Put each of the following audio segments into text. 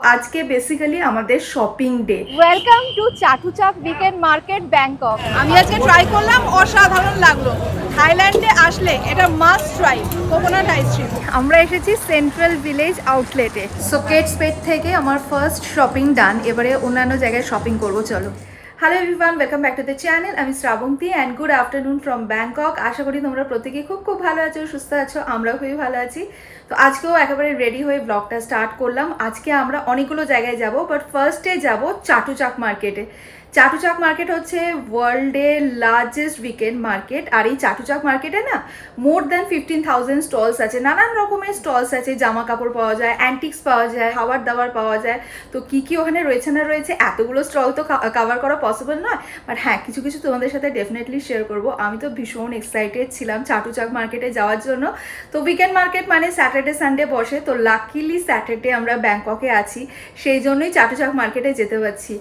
आज के बेसिकली हमारे shopping day. Welcome to Chatuchak weekend market Bangkok. আমি আজকে ট্রাই করলাম, অসাধারণ লাগলো। থাইল্যান্ডে আসলে এটা মাস্ট ট্রাই কোকোনাট আইসক্রিম। আমরা এসেছি সেন্ট্রাল ভিলেজ আউটলেটে। সো কেটসপেট থেকে আমার ফার্স্ট শপিং ডান, এবারে অন্যান্য জায়গায় শপিং করব। চলো। Hello everyone, welcome back to the channel. আমি Shrabanti and good afternoon from Bangkok. আশা করি তোমরা প্রত্যেকেই খুব ভালো আছো, সুস্থ আছো। আমরাও খুবই ভালো আছি। তো আজকেও একেবারে রেডি হয়ে ব্লগটা স্টার্ট করলাম। আজকে আমরা অনেকগুলো জায়গায় যাব, বাট ফার্স্টে যাব চাটুচাক মার্কেটে। চাটুচাক মার্কেট হচ্ছে ওয়ার্ল্ডের লার্জেস্ট উইকেন্ড মার্কেট। আর এই চাটুচাক মার্কেটে না মোর দ্যান 15,000 স্টলস আছে। নানান রকমের স্টলস আছে, জামা কাপড় পাওয়া যায়, অ্যান্টিক্স পাওয়া যায়, খাবার দাবার পাওয়া যায়। তো কী কী ওখানে রয়েছে না রয়েছে, এতগুলো স্টল তো কাভার করা পসিবল নয়, বাট হ্যাঁ কিছু কিছু তোমাদের সাথে ডেফিনেটলি শেয়ার করব। আমি তো ভীষণ এক্সাইটেড ছিলাম চাটুচাক মার্কেটে যাওয়ার জন্য। তো উইকেন্ড মার্কেট মানে স্যাটারডে সানডে বসে, তো লাকিলি স্যাটারডে আমরা ব্যাংককে আছি, সেই জন্যই চাটুচাক মার্কেটে যেতে পারছি।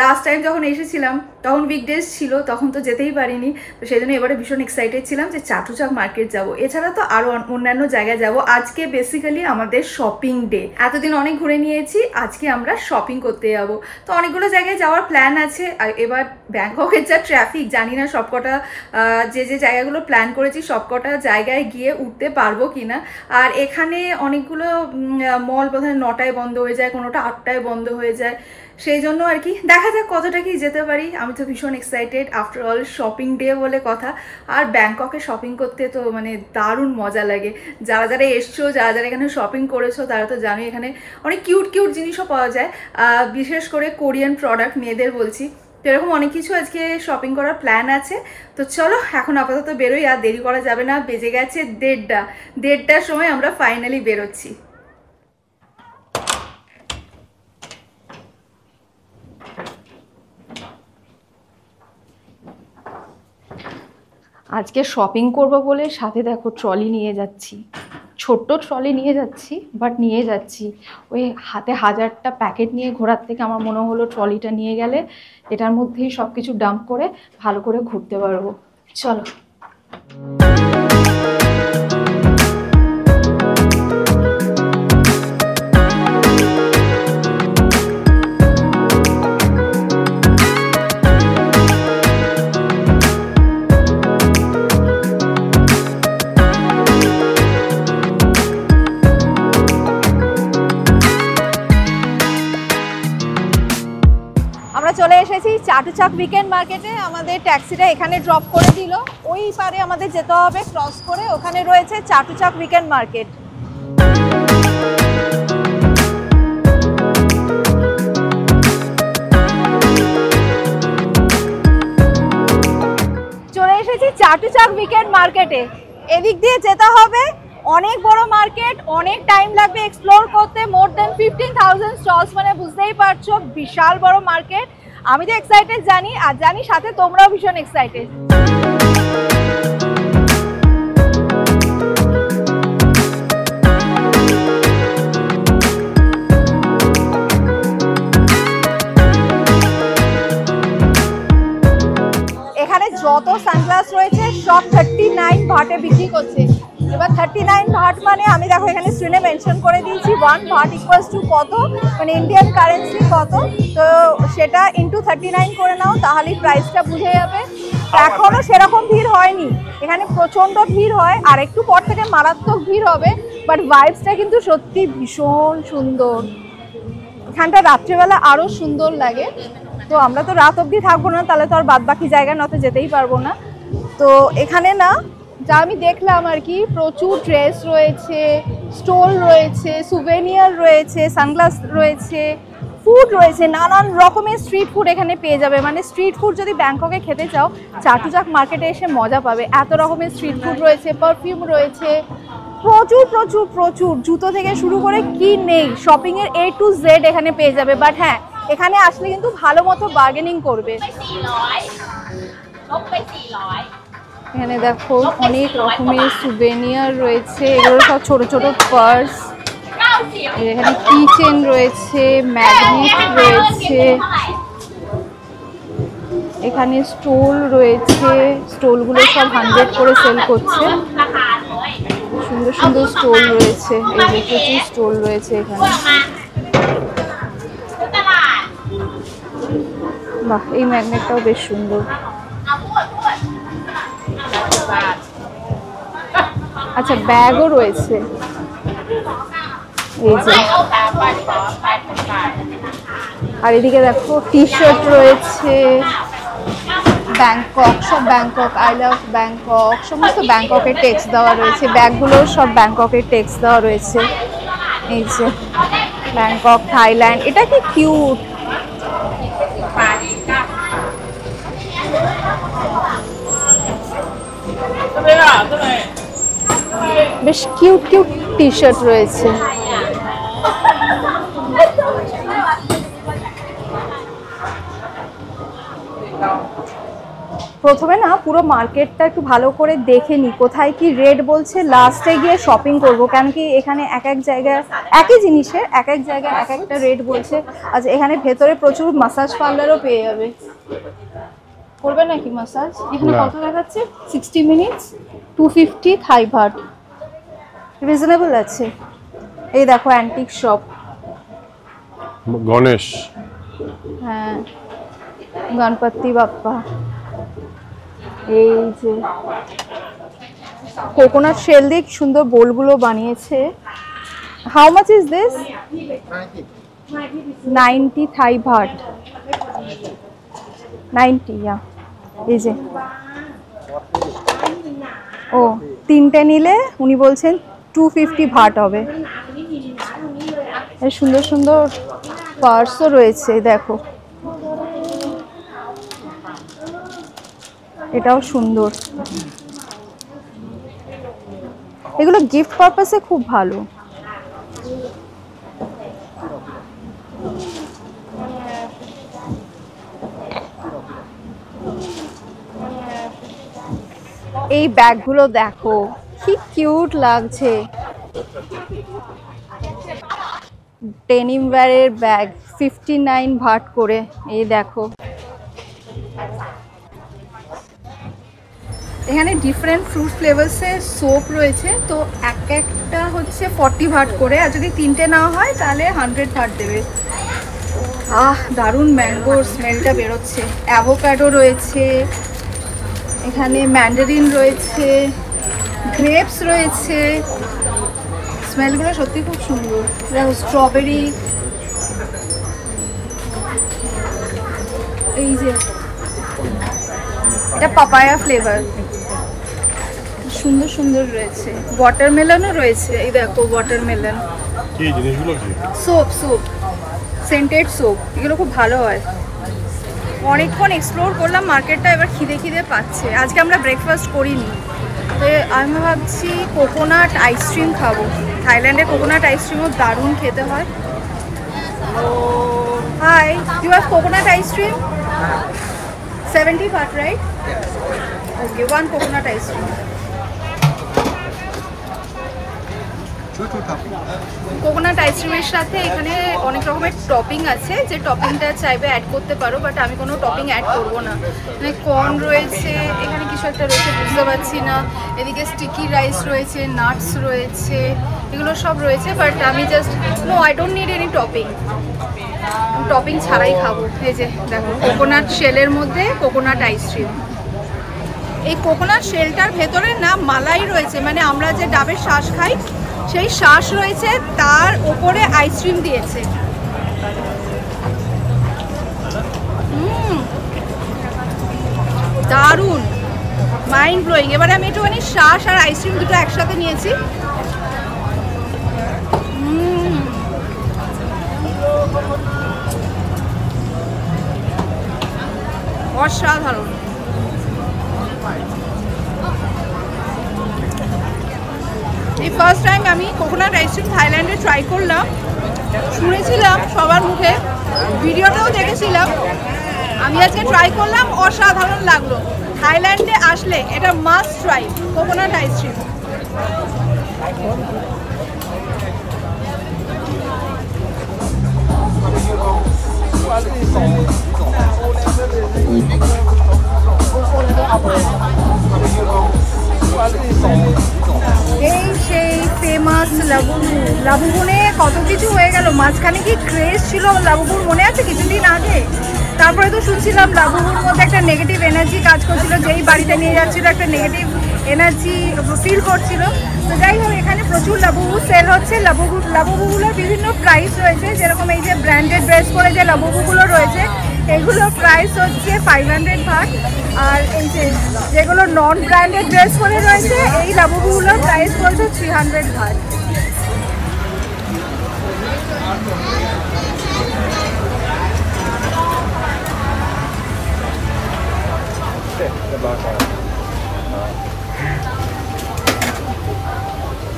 লাস্ট টাইম যখন এসেছিলাম তখন উইকডেজ ছিল, তখন তো যেতেই পারিনি। তো সেই জন্য এবারে ভীষণ এক্সাইটেড ছিলাম যে চাটুচাক মার্কেট যাব। এছাড়া তো আরও অন্যান্য জায়গায় যাব। আজকে বেসিক্যালি আমাদের শপিং ডে। এতদিন অনেক ঘুরে নিয়েছি, আজকে আমরা শপিং করতে যাব। তো অনেকগুলো জায়গায় যাওয়ার প্ল্যান আছে। আর এবার ব্যাংককের যা ট্রাফিক, জানি না সবকটা যে জায়গাগুলো প্ল্যান করেছি সবকটা জায়গায় গিয়ে উঠতে পারবো কিনা। আর এখানে অনেকগুলো মল বোধহয় 9টায় বন্ধ হয়ে যায়, কোনোটা 8টায় বন্ধ হয়ে যায়। সেই জন্য আর কি দেখা যাক কতটা কি যেতে পারি। আমি তো ভীষণ excited, after all shopping day বলে কথা। আর ব্যাংককে শপিং করতে তো মানে দারুণ মজা লাগে। যারা যারা এসছো, যারা যারা এখানে শপিং করেছো, তারা তো জানোই এখানে অনেক কিউট জিনিসও পাওয়া যায়, বিশেষ করে কোরিয়ান প্রোডাক্ট, মেয়েদের বলছি। তো এরকম অনেক কিছু আজকে শপিং করার প্ল্যান আছে। তো চলো এখন আপাতত বেরোই, আর দেরি করা যাবে না। বেজে গেছে 1:30টার সময় আমরা ফাইনালি বেরোচ্ছি। আজকে শপিং করব বলে সাথে দেখো ট্রলি নিয়ে যাচ্ছি। ছোট্ট ট্রলি নিয়ে যাচ্ছি, বাট নিয়ে যাচ্ছি। ওই হাতে 1000টা প্যাকেট নিয়ে ঘোরার থেকে আমার মনে হলো ট্রলিটা নিয়ে গেলে এটার মধ্যেই সব কিছু ডাম্প করে ভালো করে ঘুরতে পারবো। চলো। চলে এসেছি চাটুচাক উইকেন্ড মার্কেটে। আমাদের ট্যাক্সিটা এখানে ড্রপ করে দিল। ওই পারে আমাদের যেতে হবে ক্রস করে, ওখানে রয়েছে চাটুচাক উইকেন্ড মার্কেট। চলে এসেছি চাটুচাক উইকেন্ড মার্কেটে। এদিক দিয়ে যেতে হবে, অনেক বড় মার্কেট, অনেক টাইম লাগবে এক্সপ্লোর করতে। মোর দ্যান 15,000 স্টলস, মানে বুঝতেই পারছো বিশাল বড় মার্কেট। আমি তো এক্সাইটেড জানি, আর জানি সাথে তোমরাও ভীষণ এক্সাইটেড। এখানে যত সানগ্লাস রয়েছে সব 39 ভাটে বিক্রি করছে। এবার 39 ভাট মানে আমি দেখো এখানে স্ক্রিনে মেনশন করে দিয়েছি 1 ভাট ইকুয়ালস টু কত, মানে ইন্ডিয়ান কারেন্সি কত। তো সেটা ইন্টু 39 করে নাও, তাহলেই প্রাইসটা বুঝে যাবে। এখনও সেরকম ভিড় হয়নি, এখানে প্রচণ্ড ভিড় হয়, আর একটু পর থেকে মারাত্মক ভিড় হবে। বাট ভাইবসটা কিন্তু সত্যি ভীষণ সুন্দর। এখানটা রাত্রিবেলা আরও সুন্দর লাগে। তো আমরা তো রাত অবধি থাকবো না, তাহলে তো আর বাদ বাকি জায়গায় নয়তো যেতেই পারবো না। তো এখানে না যা আমি দেখলাম আর কি, প্রচুর ড্রেস রয়েছে, স্টোল রয়েছে, সুভেনিয়ার রয়েছে, সানগ্লাস রয়েছে, ফুড রয়েছে, নানান রকমের স্ট্রিট ফুড এখানে পেয়ে যাবে। মানে স্ট্রিট ফুড যদি ব্যাংককে খেতে চাও, চাটুচাক মার্কেটে এসে মজা পাবে। এত রকমের স্ট্রিট ফুড রয়েছে, পারফিউম রয়েছে, প্রচুর প্রচুর প্রচুর জুতো থেকে শুরু করে কি নেই, শপিংয়ের A to Z এখানে পেয়ে যাবে। বাট হ্যাঁ, এখানে আসলে কিন্তু ভালো মতো বার্গেনিং করবে। এখানে দেখো অনেক রকমের সুভেনিয়ার রয়েছে, এগুলো সব ছোট ছোট পার্স। এখানে কিচেন রয়েছে, ম্যাগনেট রয়েছে, এখানে স্টোল রয়েছে, স্টোলগুলো সব 100 করে সেল করছে। সুন্দর সুন্দর স্টোল রয়েছে, এই যে প্রচুর স্টোল রয়েছে এখানে। বাহ, এই ম্যাগনেটটাও বেশ সুন্দর। আচ্ছা, ব্যাগও রয়েছে এই যে। আর এদিকে দেখো টি শার্ট রয়েছে, ব্যাংকক, সব ব্যাংকক, আই লাভ ব্যাংকক, সমস্ত ব্যাংককের টেক্সট দেওয়া রয়েছে। ব্যাগগুলো সব ব্যাংককের টেক্সট দেওয়া রয়েছে এই যে। ব্যাংকক, থাইল্যান্ড, এটা কি কিউট। বেশ কিউট কিউট টি শার্ট রয়েছে। প্রথমে না পুরো মার্কেটটা একটু ভালো করে দেখে নি, কোথায় কি রেট বলছে, লাস্টে গিয়ে শপিং করব। কেন কি এখানে এক এক জায়গায় একই জিনিসের এক এক জায়গায় এক একটা রেট বলছে। আচ্ছা, এখানে ভেতরে প্রচুর মাসাজ পার্লারও পেয়ে যাবে। করবে নাকি মাসাজ? এখানে কত দেখাচ্ছে? 60 মিনিটস 250 থাই ভাট, রিজনেবল আছে। এই দেখো অ্যান্টিক শপ, গণেশ, হ্যাঁ গণপতি বাপ্পা। এই যে কোকোনাট শেল দিয়ে সুন্দর বোলগুলো বানিয়েছে। How much is this? 90 থাই ভাট, 90। এই যে, ও তিনটে নিলে উনি বলছেন 250 ভাট হবে। সুন্দর সুন্দর পার্সও রয়েছে দেখো, এটাও সুন্দর। এগুলো গিফট পারপাসে খুব ভালো। এই ব্যাগগুলো দেখো কি কিউট লাগছে। ডেনিম ওয়্যারের ব্যাগ 59 ভাট করে। এই দেখো, এখানে ডিফারেন্ট ফ্রুট ফ্লেভার্সের সোপ রয়েছে, তো এক একটা হচ্ছে 40 ভাট করে, আর যদি তিনটে নেওয়া হয় তাহলে 100 ভাট দেবে। দারুণ ম্যাঙ্গোর স্মেলটা বেরোচ্ছে। অ্যাভোকাডো রয়েছে, এখানে ম্যান্ডারিন রয়েছে, গ্রেপস রয়েছে। স্মেলগুলো সত্যি খুব সুন্দর। দেখো স্ট্রবেরি, এই যে এটা পাপায়া ফ্লেভার, সুন্দর সুন্দর রয়েছে। ওয়াটারমেলনও রয়েছে, এই দেখো ওয়াটারমেলন। কি জিনিসগুলো কি? সোপ, সেন্টেড সোপ, এগুলো খুব ভালো হয়। অনেকক্ষণ এক্সপ্লোর করলাম মার্কেটটা, এবার খিদে খিদে পাচ্ছে। আজকে আমরা ব্রেকফাস্ট করিনি, তো আমি ভাবছি কোকোনাট আইসক্রিম খাবো। থাইল্যান্ডের কোকোনাট আইসক্রিমও দারুণ খেতে হয়। Hi, you have coconut ice cream? 70 baht, right? Okay, one coconut ice cream. Coconut আইসক্রিমের সাথে এখানে অনেক রকমের টপিং আছে, যে টপিংটা চাইবে অ্যাড করতে পারো, বাট আমি কোনো টপিং অ্যাড করবো না। মানে কর্ন রয়েছে, এখানে কিছু একটা রয়েছে বুঝতে পারছি না, এদিকে স্টিকি রাইস রয়েছে, নাটস রয়েছে, এগুলো সব রয়েছে, বাট আমি just no, I don't need any topping, topping ছাড়াই খাবো। এই যে দেখো কোকোনাট শেলের মধ্যে কোকোনাট আইসক্রিম। এই কোকোনাট শেলটার ভেতরে না মালাই রয়েছে, মানে আমরা যে ডাবের শ্বাস খাই সেই শ্বাস রয়েছে, তার ওপরে আইসক্রিম দিয়েছে। দারুণ, মাইন্ড ব্লোয়িং। এবারে আমি একটুখানি শ্বাস আর আইসক্রিম দুটো একসাথে নিয়েছি। অসাধারণ। এই ফার্স্ট টাইম আমি কোকোনাট আইসক্রিম থাইল্যান্ডে ট্রাই করলাম। শুনেছিলাম সবার মুখে, ভিডিওটাও দেখেছিলাম, আমি আজকে ট্রাই করলাম, অসাধারণ লাগলো। থাইল্যান্ডে আসলে এটা মাস্ট ট্রাই কোকোনাট আইসক্রিম। এই সেই ফেমাস লাবুবু। লাবুবুনে কত কিছু হয়ে গেল, মাঝখানে কি ক্রেজ ছিল লাবুবুর মনে আছে কিছুদিন আগে? তারপরে তো শুনছিলাম লাবুবুর মধ্যে একটা নেগেটিভ এনার্জি কাজ করছিল, যেই বাড়িতে নিয়ে যাচ্ছিল একটা নেগেটিভ এনার্জি ফিল করছিল। তো যাই হোক, এখানে প্রচুর লাবুবু সেল হচ্ছে। লাবুবুগুলোর বিভিন্ন প্রাইস রয়েছে, যেরকম এই যে ব্র্যান্ডেড ড্রেস পরে যে লাবুবুগুলো রয়েছে এগুলোর প্রাইস হচ্ছে 500 ভাট। আর এই যেগুলো নন ব্র্যান্ডেড ড্রেস পরে রয়েছে এই লাবুবুগুলোর প্রাইস বলছে 300 ভাট।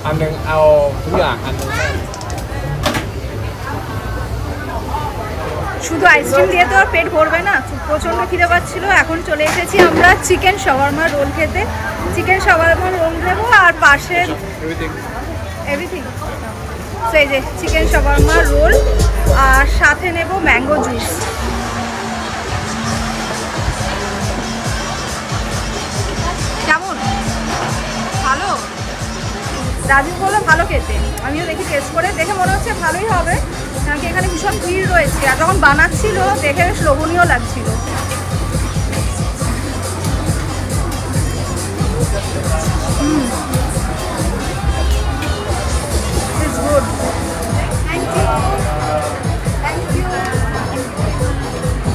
อันหนึ่งเอาทุกอย่างอันหนึ่ง শুধু আইসক্রিম দিয়ে তো আর পেট ভরবে না, প্রচণ্ড খিদে পাচ্ছিল। এখন চলে এসেছি আমরা চিকেন শাওয়ারমা রোল খেতে। চিকেন শাওয়ারমা রোল নেবো আর পাশে এভরিথিং। তো এই যে চিকেন শাওয়ারমা রোল আর সাথে নেব ম্যাঙ্গো জুস। কেমন? ভালো? রাজু বললো ভালো খেতে, আমিও দেখি টেস্ট করে, দেখে মনে হচ্ছে ভালোই হবে, কারণ কি এখানে ভীষণ ভিড় রয়েছে। আর যখন বানাচ্ছিল দেখে বেশ লোভনীয় লাগছিল। গুড,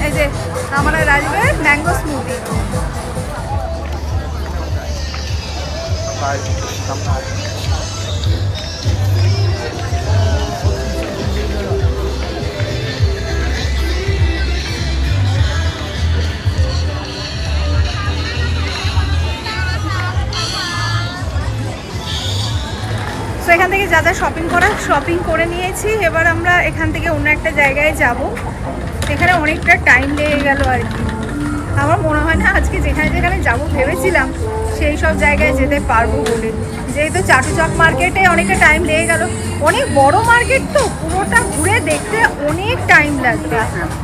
এই যে আমার রাজুবের ম্যাঙ্গো স্মুদি। তো এখান থেকে যা যা শপিং করার শপিং করে নিয়েছি। এবার আমরা এখান থেকে অন্য একটা জায়গায় যাব। এখানে অনেকটা টাইম লেগে গেল আর কি। আমার মনে হয় না আজকে যেখানে যেখানে যাব ভেবেছিলাম সেই সব জায়গায় যেতে পারবো বলে, যেহেতু চাটুচক মার্কেটে অনেকটা টাইম লেগে গেল। অনেক বড় মার্কেট, তো পুরোটা ঘুরে দেখতে অনেক টাইম লাগবে।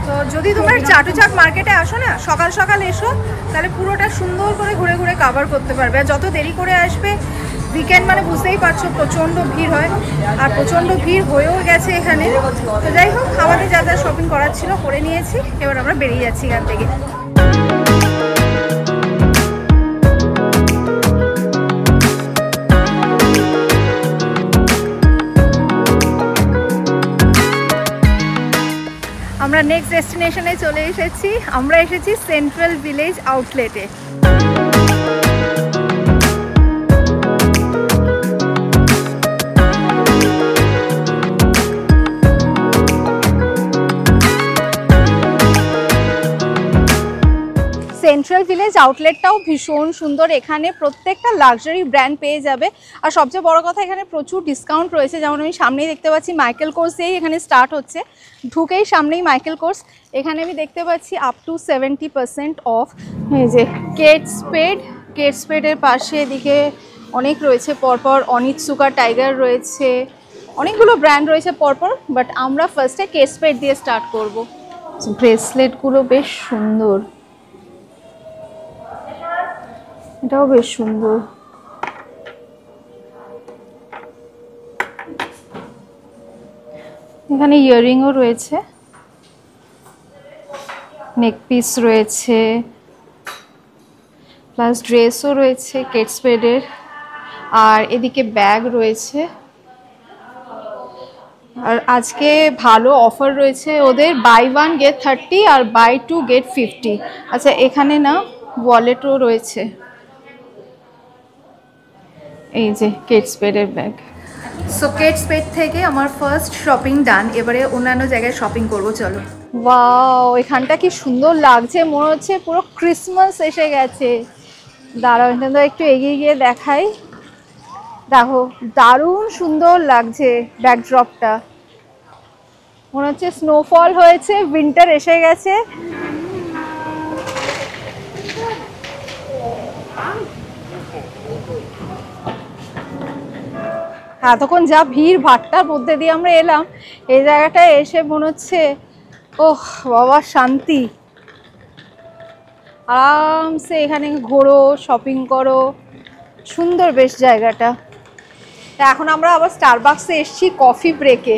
তো যদি তোমরা চাটুচক মার্কেটে আসো না, সকাল সকাল এসো, তাহলে পুরোটা সুন্দর করে ঘুরে ঘুরে কভার করতে পারবে। আর যত দেরি করে আসবে, উইকেন্ড মানে বুঝতেই পারছো প্রচণ্ড ভিড় হয়, আর প্রচণ্ড ভিড় হয়েও গেছে এখানে। তো যাই হোক, আমাদের যা যা শপিং করার ছিল করে নিয়েছি। এবার আমরা বেরিয়ে যাচ্ছি এখান থেকে। আমরা নেক্সট ডেস্টিনেশনে চলে এসেছি। আমরা এসেছি সেন্ট্রাল ভিলেজ আউটলেটে। সেন্ট্রাল ভিলেজ আউটলেটটাও ভীষণ সুন্দর। এখানে প্রত্যেকটা লাক্সারি ব্র্যান্ড পেয়ে যাবে। আর সবচেয়ে বড় কথা, এখানে প্রচুর ডিসকাউন্ট রয়েছে। যেমন আমি সামনেই দেখতে পাচ্ছি মাইকেল কোর্স দিয়েই এখানে স্টার্ট হচ্ছে, ঢুকেই সামনেই মাইকেল কোর্স। এখানে আমি দেখতে পাচ্ছি আপ টু 70% অফ। এই যে কেট স্পেডের পাশে এদিকে অনেক রয়েছে পরপর। অনিৎসুকা টাইগার রয়েছে, অনেকগুলো ব্র্যান্ড রয়েছে পরপর। বাট আমরা ফার্স্টে কেট স্পেড দিয়ে স্টার্ট করব। ব্রেসলেটগুলো বেশ সুন্দর, এটাও বেশ সুন্দর। এখানে ইয়াররিংও রয়েছে, নেক পিস রয়েছে, প্লাস ড্রেসও রয়েছে কেট স্পেডের। আর এদিকে ব্যাগ রয়েছে। আর আজকে ভালো অফার রয়েছে ওদের, বাই 1 get 30 আর বাই 2 get 50। আচ্ছা, এখানে না ওয়ালেটও রয়েছে। এই যে কেট স্পেডের ব্যাগ। সো কেট স্পেড থেকে আমার ফার্স্ট শপিং ডান। এবারে অন্যান্য জায়গায় শপিং করব, চলো। ওয়াও, এখানটা কি সুন্দর লাগছে, মনে হচ্ছে পুরো ক্রিসমাস এসে গেছে। দাঁড়াও, এখানে একটু এগিয়ে গিয়ে দেখাই। দেখো, দারুণ সুন্দর লাগছে ব্যাকড্রপটা। মনে হচ্ছে স্নোফল হয়েছে, উইন্টার এসে গেছে। এতক্ষণ যা ভিড় ভাট্টার মধ্যে দিয়ে আমরা এলাম, এই জায়গাটায় এসে মনে হচ্ছে ওহ বাবা, শান্তি। আরামসে এখানে ঘোরো, শপিং করো, সুন্দর বেশ জায়গাটা। তা এখন আমরা আবার স্টারবাক্সে এসেছি কফি ব্রেকে।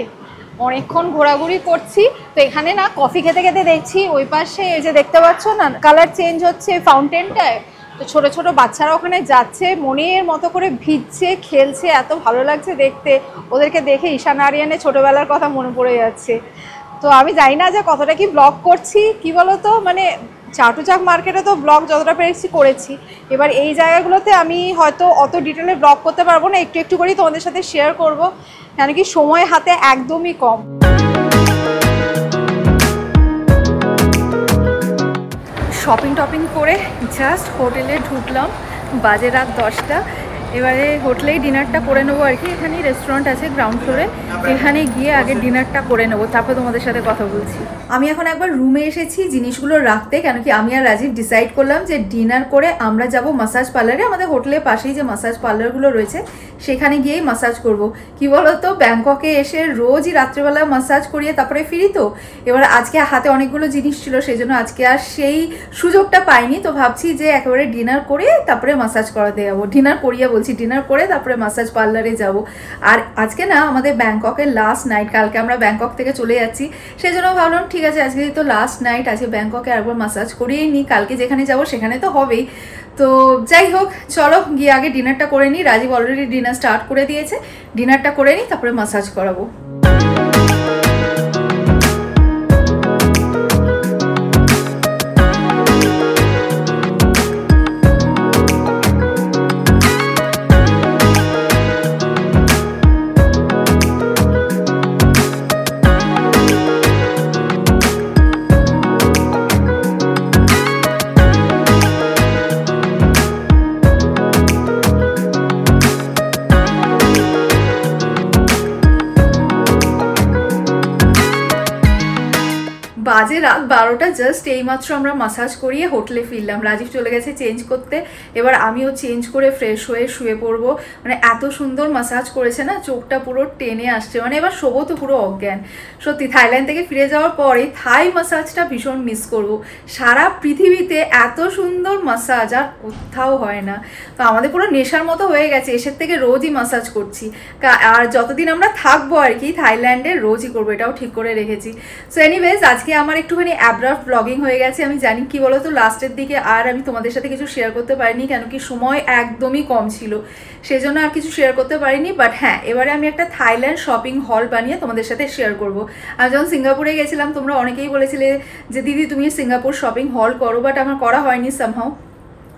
অনেকক্ষণ ঘোরাঘুরি করছি। তো এখানে না কফি খেতে খেতে দেখছি ওই পাশে এই যে দেখতে পাচ্ছ না কালার চেঞ্জ হচ্ছে ফাউন্টেনটায়, তো ছোট ছোট বাচ্চারা ওখানে যাচ্ছে মনের মতো করে ভিজছে খেলছে, এত ভালো লাগছে দেখতে। ওদেরকে দেখে ঈশান আরিয়ানের ছোটবেলার কথা মনে পড়ে যাচ্ছে। তো আমি জানি না যে কতটা কি ব্লগ করছি, কি বলতো মানে চাটুচাক মার্কেটে তো ব্লগ যতটা পেরেছি করেছি, এবার এই জায়গাগুলোতে আমি হয়তো অত ডিটেলে ব্লগ করতে পারবো না, একটু একটু করেই তোমাদের সাথে শেয়ার করব, কেন কি সময় হাতে একদমই কম। শপিং টপিং করে জাস্ট হোটেলে ঢুকলাম, বাজে রাত 10টা। এবারে হোটেলেই ডিনারটা করে নেবো আর কি, এখানেই রেস্টুরেন্ট আছে গ্রাউন্ড ফ্লোরে, এখানে গিয়ে আগে ডিনারটা করে নেবো, তারপর তোমাদের সাথে কথা বলছি। আমি এখন একবার রুমে এসেছি জিনিসগুলো রাখতে, কেন কি আমি আর রাজীব ডিসাইড করলাম যে ডিনার করে আমরা যাব মাসাজ পার্লারে। আমাদের হোটেলের পাশেই যে মাসাজ পার্লারগুলো রয়েছে সেখানে গিয়েই মাসাজ করব। কি বলতো, ব্যাংককে এসে রোজই রাত্রেবেলা মাসাজ করিয়ে তারপরে ফিরি, তো এবার আজকে হাতে অনেকগুলো জিনিস ছিল, সেই জন্য আজকে আর সেই সুযোগটা পাইনি। তো ভাবছি যে একেবারে ডিনার করে তারপরে মাসাজ করাতে যাবো, ডিনার করিয়ে বলছি, ডিনার করে তারপরে মাসাজ পার্লারে যাব। আর আজকে না আমাদের ব্যাংককের লাস্ট নাইট, কালকে আমরা ব্যাংকক থেকে চলে যাচ্ছি, সেই জন্য ভাবলাম ঠিক আছে আজকে তো লাস্ট নাইট আছে ব্যাংককে, একবার মাসাজ করিয়েই নিই, কালকে যেখানে যাব সেখানে তো হবেই। তো যাই হোক, চলো গিয়ে আগে ডিনারটা করে নিই। রাজীব অলরেডি ডিনার স্টার্ট করে দিয়েছে, ডিনারটা করে নিই তারপরে মাসাজ করাবো। বাজে রাত 12টা, জাস্ট এইমাত্র আমরা মাসাজ করিয়ে হোটেলে ফিরলাম। রাজীব চলে গেছে চেঞ্জ করতে, এবার আমিও চেঞ্জ করে ফ্রেশ হয়ে শুয়ে পড়বো। মানে এত সুন্দর মাসাজ করেছে না, চোখটা পুরো টেনে আসছে, মানে এবার শোবো তো পুরো অজ্ঞান। সত্যি থাইল্যান্ড থেকে ফিরে যাওয়ার পরে থাই মাসাজটা ভীষণ মিস করব। সারা পৃথিবীতে এত সুন্দর মাসাজ আর কোথাও হয় না, তো আমাদের পুরো নেশার মতো হয়ে গেছে, এসের থেকে রোজই মাসাজ করছি। আর যতদিন আমরা থাকবো আর কি থাইল্যান্ডে রোজই করবো, এটাও ঠিক করে রেখেছি। সো এনিওয়েজ আজকে আমার একটুখানি অ্যাব্রাফট ব্লগিং হয়ে গেছে। আমি জানি কি বলো তো, লাস্টের দিকে আর আমি তোমাদের সাথে কিছু শেয়ার করতে পারিনি, কেন কি সময় একদমই কম ছিল, সেই জন্য আর কিছু শেয়ার করতে পারিনি। বাট হ্যাঁ, এবারে আমি একটা থাইল্যান্ড শপিং হল বানিয়ে তোমাদের সাথে শেয়ার করব। আমি যখন সিঙ্গাপুরে গেছিলাম তোমরা অনেকেই বলেছিলে যে দিদি তুমি সিঙ্গাপুর শপিং হল করো, বাট আমার করা হয়নি সামহাউ।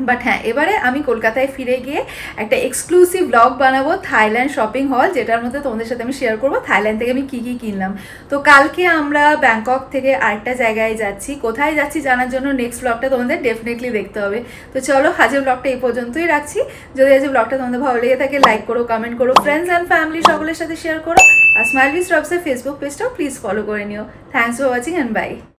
বাট হ্যাঁ, এবারে আমি কলকাতায় ফিরে গিয়ে একটা এক্সক্লুসিভ ব্লগ বানাবো থাইল্যান্ড শপিং হল, যেটার মধ্যে তোমাদের সাথে আমি শেয়ার করবো থাইল্যান্ড থেকে আমি কী কী কিনলাম। তো কালকে আমরা ব্যাংকক থেকে আরেকটা জায়গায় যাচ্ছি, কোথায় যাচ্ছি জানার জন্য নেক্সট ব্লগটা তোমাদের ডেফিনেটলি দেখতে হবে। তো চলো আজকের ব্লগটা এই পর্যন্তই রাখছি। যদি আজকের ব্লগটা তোমাদের ভালো লেগে থাকে লাইক করো, কমেন্ট করো, ফ্রেন্ডস অ্যান্ড ফ্যামিলি সকলের সাথে শেয়ার করো, আর স্মাইল উইথ শ্রাবসের ফেসবুক পেজটাও প্লিজ ফলো করে নিও। Thanks for watching and by.